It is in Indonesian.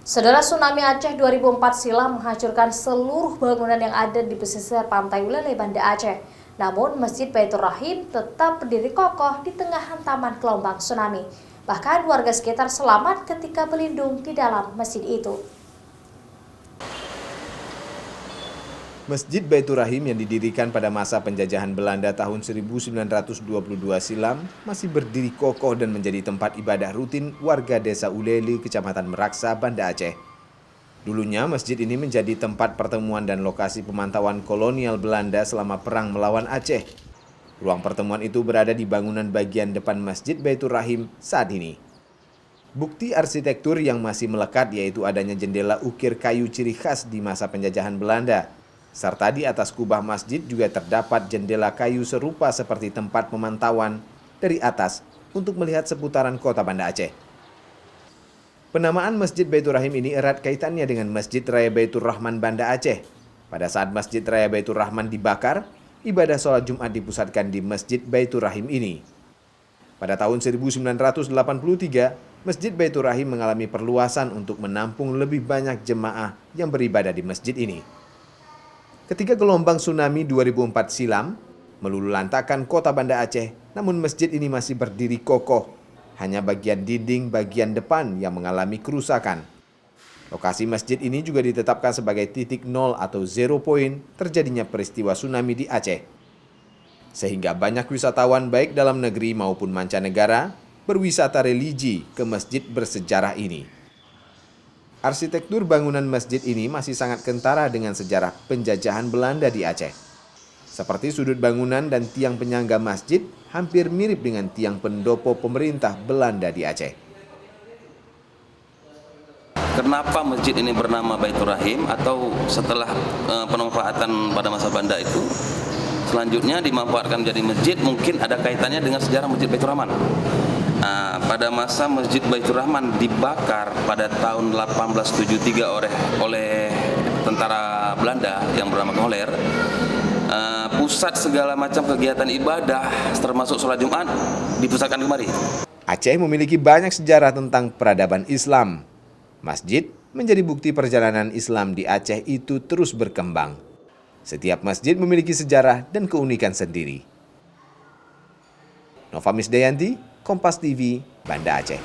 Saudara, tsunami Aceh 2004 silam menghancurkan seluruh bangunan yang ada di pesisir pantai Ulele, Banda Aceh. Namun, Masjid Baitur Rahim tetap berdiri kokoh di tengah hantaman gelombang tsunami. Bahkan warga sekitar selamat ketika berlindung di dalam masjid itu. Masjid Baitur Rahim yang didirikan pada masa penjajahan Belanda tahun 1922 silam masih berdiri kokoh dan menjadi tempat ibadah rutin warga desa Ulele, Kecamatan Meraksa, Banda Aceh. Dulunya masjid ini menjadi tempat pertemuan dan lokasi pemantauan kolonial Belanda selama perang melawan Aceh. Ruang pertemuan itu berada di bangunan bagian depan Masjid Baitur Rahim saat ini. Bukti arsitektur yang masih melekat yaitu adanya jendela ukir kayu ciri khas di masa penjajahan Belanda. Serta di atas kubah masjid juga terdapat jendela kayu serupa seperti tempat pemantauan dari atas untuk melihat seputaran kota Banda Aceh. Penamaan Masjid Baitur Rahim ini erat kaitannya dengan Masjid Raya Baitur Rahman Banda Aceh. Pada saat Masjid Raya Baitur Rahman dibakar, ibadah sholat Jumat dipusatkan di Masjid Baitur Rahim ini. Pada tahun 1983, Masjid Baitur Rahim mengalami perluasan untuk menampung lebih banyak jemaah yang beribadah di masjid ini. Ketika gelombang tsunami 2004 silam, meluluhlantakkan kota Banda Aceh, namun masjid ini masih berdiri kokoh. Hanya bagian dinding bagian depan yang mengalami kerusakan. Lokasi masjid ini juga ditetapkan sebagai titik nol atau zero point terjadinya peristiwa tsunami di Aceh. Sehingga banyak wisatawan baik dalam negeri maupun mancanegara berwisata religi ke masjid bersejarah ini. Arsitektur bangunan masjid ini masih sangat kentara dengan sejarah penjajahan Belanda di Aceh. Seperti sudut bangunan dan tiang penyangga masjid hampir mirip dengan tiang pendopo pemerintah Belanda di Aceh. Kenapa masjid ini bernama Baitur Rahim atau setelah pemanfaatan pada masa Belanda itu selanjutnya dimanfaatkan menjadi masjid, mungkin ada kaitannya dengan sejarah Masjid Baitur Rahman. Pada masa Masjid Baitur Rahman dibakar pada tahun 1873 oleh tentara Belanda yang bernama Kohler, pusat segala macam kegiatan ibadah termasuk sholat Jumat dipusatkan kemari. Aceh memiliki banyak sejarah tentang peradaban Islam. Masjid menjadi bukti perjalanan Islam di Aceh itu terus berkembang. Setiap masjid memiliki sejarah dan keunikan sendiri. Nova Misdayanti, Kompas TV, Banda Aceh.